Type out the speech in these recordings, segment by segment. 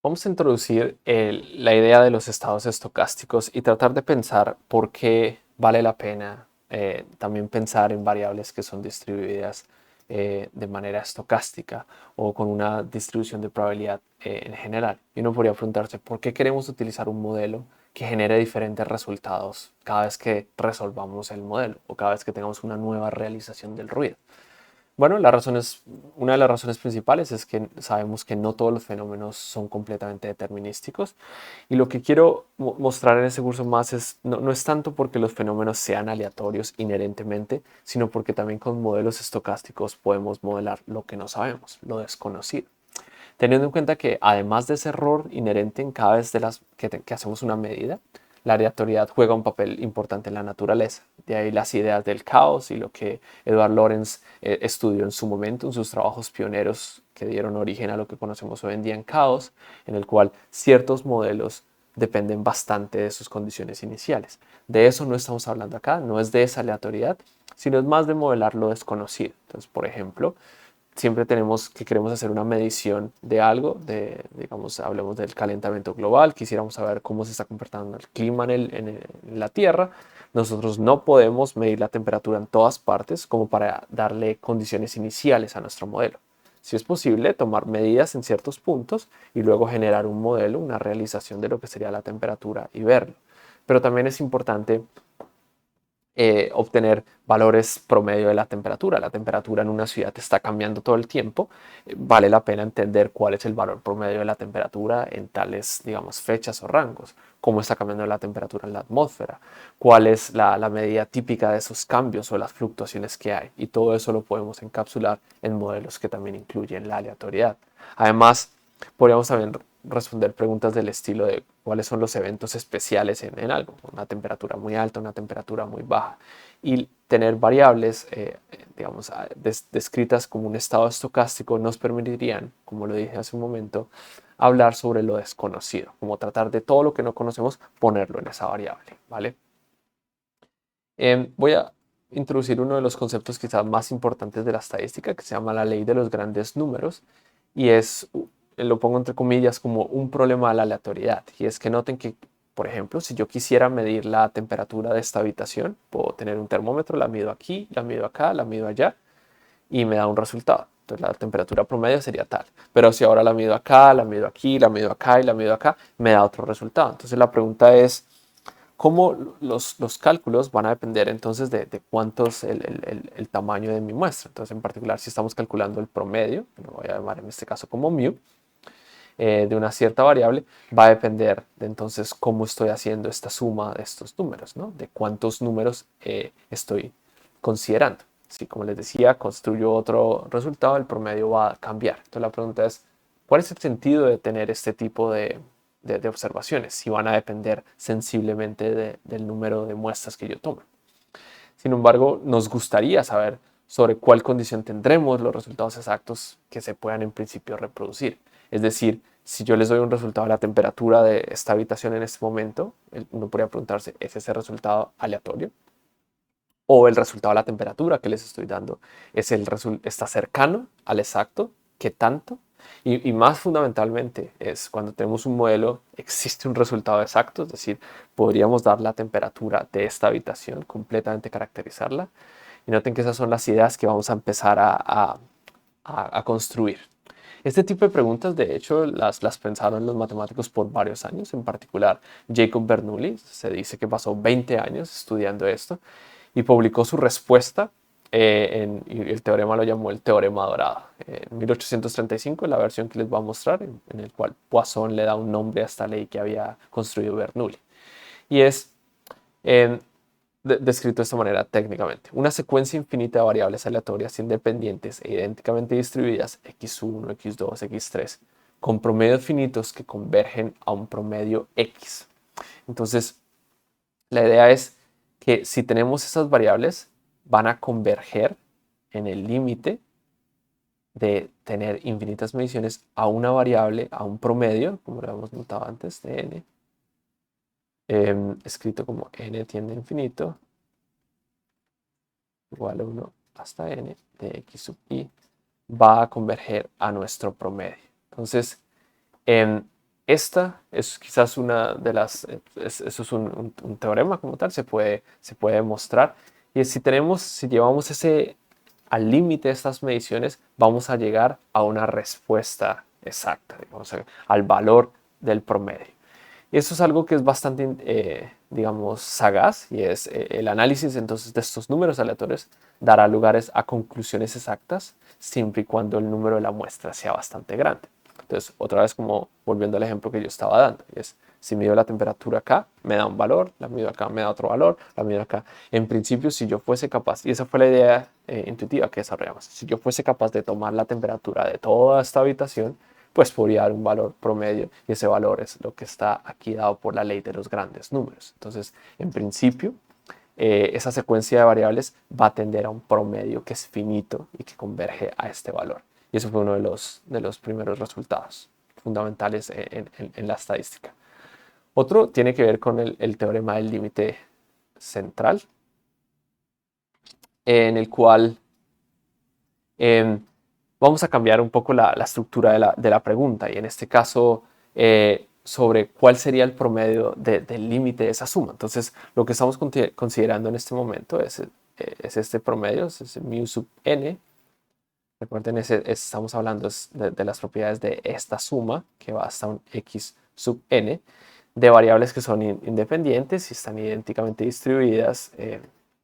Vamos a introducir la idea de los estados estocásticos y tratar de pensar por qué vale la pena también pensar en variables que son distribuidas de manera estocástica o con una distribución de probabilidad en general. Y uno podría preguntarse por qué queremos utilizar un modelo que genere diferentes resultados cada vez que resolvamos el modelo o cada vez que tengamos una nueva realización del ruido. Bueno, una de las razones principales es que sabemos que no todos los fenómenos son completamente determinísticos y lo que quiero mostrar en este curso más no es tanto porque los fenómenos sean aleatorios inherentemente, sino porque también con modelos estocásticos podemos modelar lo que no sabemos, lo desconocido. Teniendo en cuenta que además de ese error inherente en cada vez que hacemos una medida, la aleatoriedad juega un papel importante en la naturaleza. De ahí las ideas del caos y lo que Edward Lorenz estudió en su momento en sus trabajos pioneros que dieron origen a lo que conocemos hoy en día en caos, en el cual ciertos modelos dependen bastante de sus condiciones iniciales. De eso no estamos hablando acá, no es de esa aleatoriedad, sino es más de modelar lo desconocido. Entonces, por ejemplo, siempre tenemos que queremos hacer una medición de algo, digamos, hablemos del calentamiento global, quisiéramos saber cómo se está comportando el clima en la Tierra. Nosotros no podemos medir la temperatura en todas partes como para darle condiciones iniciales a nuestro modelo. Si es posible, tomar medidas en ciertos puntos y luego generar un modelo, una realización de lo que sería la temperatura y verlo. Pero también es importante obtener valores promedio de la temperatura. La temperatura en una ciudad está cambiando todo el tiempo. Vale la pena entender cuál es el valor promedio de la temperatura en tales, digamos, fechas o rangos. Cómo está cambiando la temperatura en la atmósfera. Cuál es la medida típica de esos cambios o las fluctuaciones que hay. Y todo eso lo podemos encapsular en modelos que también incluyen la aleatoriedad. Además, podríamos también responder preguntas del estilo de cuáles son los eventos especiales en algo, una temperatura muy alta, una temperatura muy baja, y tener variables, digamos, descritas como un estado estocástico nos permitirían, como lo dije hace un momento, hablar sobre lo desconocido, como tratar de todo lo que no conocemos, ponerlo en esa variable, ¿vale? Voy a introducir uno de los conceptos quizás más importantes de la estadística, que se llama la ley de los grandes números, y lo pongo entre comillas, como un problema de la aleatoriedad. Y es que noten que, por ejemplo, si yo quisiera medir la temperatura de esta habitación, puedo tener un termómetro, la mido aquí, la mido acá, la mido allá, y me da un resultado. Entonces la temperatura promedio sería tal. Pero si ahora la mido acá, la mido aquí, la mido acá y la mido acá, me da otro resultado. Entonces la pregunta es, cómo los cálculos van a depender entonces de cuánto es el tamaño de mi muestra. Entonces, en particular, si estamos calculando el promedio, lo voy a llamar en este caso como mu, de una cierta variable, va a depender de entonces cómo estoy haciendo esta suma de estos números, ¿no? De cuántos números estoy considerando. Si, como les decía, construyo otro resultado, el promedio va a cambiar. Entonces, la pregunta es, ¿cuál es el sentido de tener este tipo de observaciones? Si van a depender sensiblemente del número de muestras que yo tomo. Sin embargo, nos gustaría saber sobre cuál condición tendremos los resultados exactos que se puedan en principio reproducir. Es decir, si yo les doy un resultado de la temperatura de esta habitación en este momento, uno podría preguntarse, ¿es ese resultado aleatorio? O el resultado de la temperatura que les estoy dando está cercano al exacto, ¿qué tanto? Y más fundamentalmente es cuando tenemos un modelo, existe un resultado exacto, es decir, podríamos dar la temperatura de esta habitación, completamente caracterizarla. Y noten que esas son las ideas que vamos a empezar a construir. Este tipo de preguntas, de hecho, las pensaron los matemáticos por varios años, en particular Jacob Bernoulli, se dice que pasó 20 años estudiando esto y publicó su respuesta y el teorema lo llamó el teorema dorado. En 1835, la versión que les voy a mostrar, en el cual Poisson le da un nombre a esta ley que había construido Bernoulli. Y es eh, descrito de esta manera técnicamente. Una secuencia infinita de variables aleatorias independientes e idénticamente distribuidas, x1, x2, x3, con promedios finitos que convergen a un promedio x. Entonces, la idea es que si tenemos esas variables, van a converger en el límite de tener infinitas mediciones a una variable, a un promedio, como lo habíamos notado antes, de n, escrito como n tiende a infinito, igual a 1 hasta n de x sub i, va a converger a nuestro promedio. Entonces, esta es quizás una de las, eso es un teorema como tal, se puede demostrar. Y si llevamos ese al límite de estas mediciones, vamos a llegar a una respuesta exacta, digamos, al valor del promedio. Y eso es algo que es bastante, digamos, sagaz, y es el análisis entonces de estos números aleatorios dará lugares a conclusiones exactas siempre y cuando el número de la muestra sea bastante grande. Entonces, otra vez como volviendo al ejemplo que yo estaba dando, es si mido la temperatura acá, me da un valor, la mido acá, me da otro valor, la mido acá. En principio, si yo fuese capaz, y esa fue la idea intuitiva que desarrollamos, si yo fuese capaz de tomar la temperatura de toda esta habitación, pues podría dar un valor promedio y ese valor es lo que está aquí dado por la ley de los grandes números. Entonces, en principio, esa secuencia de variables va a tender a un promedio que es finito y que converge a este valor. Y eso fue uno de los primeros resultados fundamentales en la estadística. Otro tiene que ver con el teorema del límite central, en el cual vamos a cambiar un poco la estructura de la pregunta y en este caso sobre cuál sería el promedio del límite de esa suma. Entonces, lo que estamos considerando en este momento es este promedio, es ese mu sub n. Recuerden, estamos hablando de las propiedades de esta suma que va hasta un x sub n de variables que son independientes y están idénticamente distribuidas.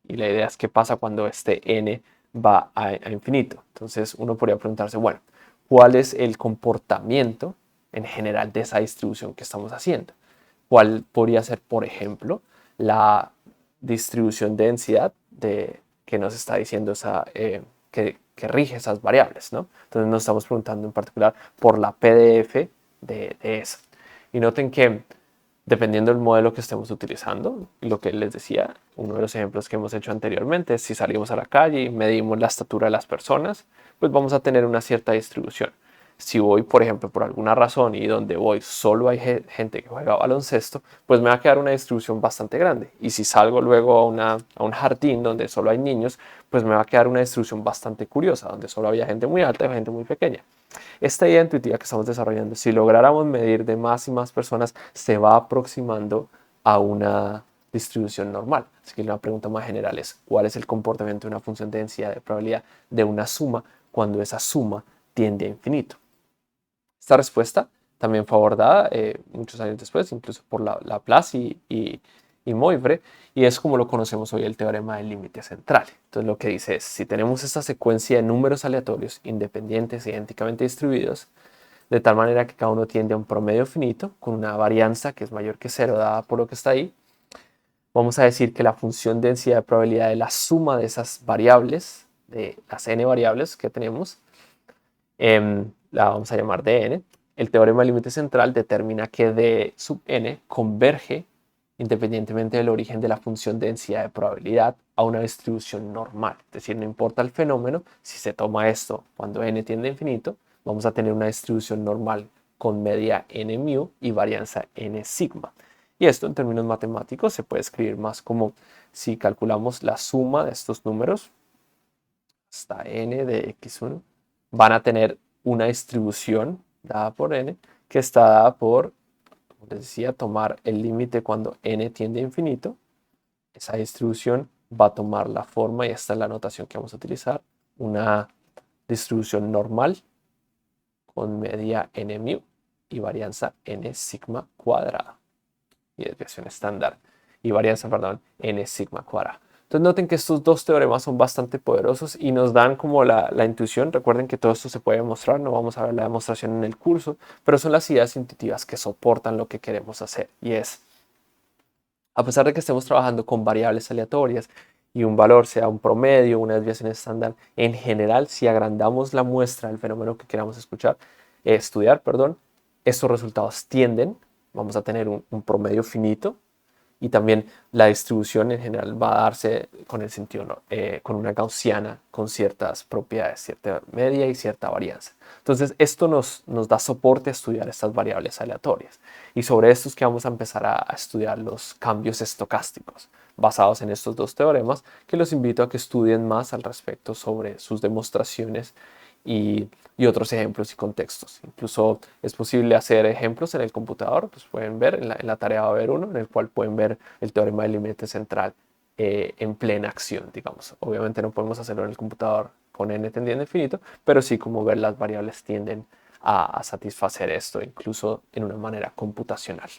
Y la idea es qué pasa cuando este n va a infinito. Entonces uno podría preguntarse, bueno, ¿cuál es el comportamiento en general de esa distribución que estamos haciendo? ¿Cuál podría ser, por ejemplo, la distribución de densidad que nos está diciendo que rige esas variables, ¿no? Entonces nos estamos preguntando en particular por la PDF de esa. Y noten que dependiendo del modelo que estemos utilizando, lo que les decía, uno de los ejemplos que hemos hecho anteriormente es si salimos a la calle y medimos la estatura de las personas, pues vamos a tener una cierta distribución. Si voy, por ejemplo, por alguna razón y donde voy solo hay gente que juega baloncesto, pues me va a quedar una distribución bastante grande. Y si salgo luego a un jardín donde solo hay niños, pues me va a quedar una distribución bastante curiosa, donde solo había gente muy alta y gente muy pequeña. Esta idea intuitiva que estamos desarrollando, si lográramos medir de más y más personas, se va aproximando a una distribución normal. Así que la pregunta más general es, ¿cuál es el comportamiento de una función de densidad de probabilidad de una suma cuando esa suma tiende a infinito? Esta respuesta también fue abordada muchos años después, incluso por Laplace y Moivre, y es como lo conocemos hoy el teorema del límite central. Entonces lo que dice es, si tenemos esta secuencia de números aleatorios independientes e idénticamente distribuidos, de tal manera que cada uno tiende a un promedio finito, con una varianza que es mayor que cero dada por lo que está ahí, vamos a decir que la función densidad de probabilidad de la suma de esas variables, de las n variables que tenemos, la vamos a llamar dn. El teorema del límite central determina que d sub n converge independientemente del origen de la función de densidad de probabilidad a una distribución normal. Es decir, no importa el fenómeno, si se toma esto cuando n tiende a infinito, vamos a tener una distribución normal con media n mu y varianza n sigma. Y esto en términos matemáticos se puede escribir más como si calculamos la suma de estos números hasta n de x1, van a tener una distribución dada por n que está dada por, como les decía, tomar el límite cuando n tiende a infinito. Esa distribución va a tomar la forma, y esta es la notación que vamos a utilizar, una distribución normal con media n mu y varianza n sigma cuadrada. Y desviación estándar y varianza, perdón, n sigma cuadrada. Entonces noten que estos dos teoremas son bastante poderosos y nos dan como la intuición. Recuerden que todo esto se puede demostrar, no vamos a ver la demostración en el curso, pero son las ideas intuitivas que soportan lo que queremos hacer. Y es, a pesar de que estemos trabajando con variables aleatorias y un valor sea un promedio, una desviación estándar, en general, si agrandamos la muestra del fenómeno que queramos estudiar, estos resultados tienden, vamos a tener un promedio finito, y también la distribución en general va a darse con el sentido, con una gaussiana con ciertas propiedades, cierta media y cierta varianza. Entonces esto nos da soporte a estudiar estas variables aleatorias, y sobre esto es que vamos a empezar a estudiar los cambios estocásticos basados en estos dos teoremas, que los invito a que estudien más al respecto sobre sus demostraciones y otros ejemplos y contextos. Incluso es posible hacer ejemplos en el computador, pues pueden ver, en la tarea va a haber uno en el cual pueden ver el teorema del límite central en plena acción, digamos. Obviamente no podemos hacerlo en el computador con n tendiendo a infinito, pero sí como ver las variables tienden a satisfacer esto, incluso en una manera computacional.